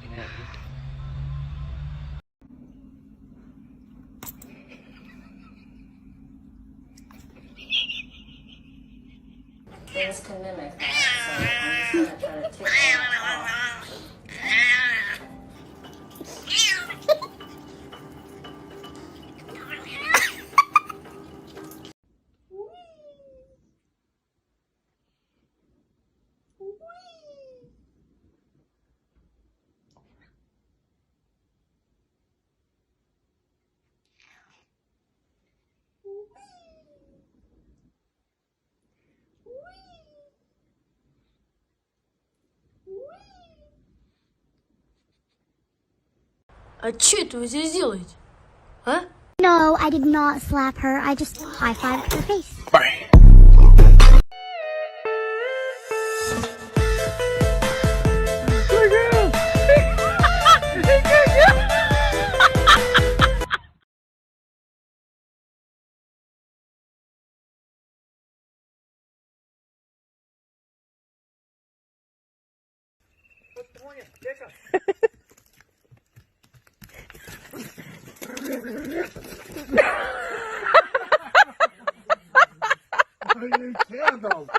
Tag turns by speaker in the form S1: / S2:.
S1: looking at me.
S2: Things can mimic that, so I'm just gonna try to take all that off.
S3: А что это вы здесь делаете? А?
S4: No, I did not slap her. I just high-fived her face.
S5: Candles.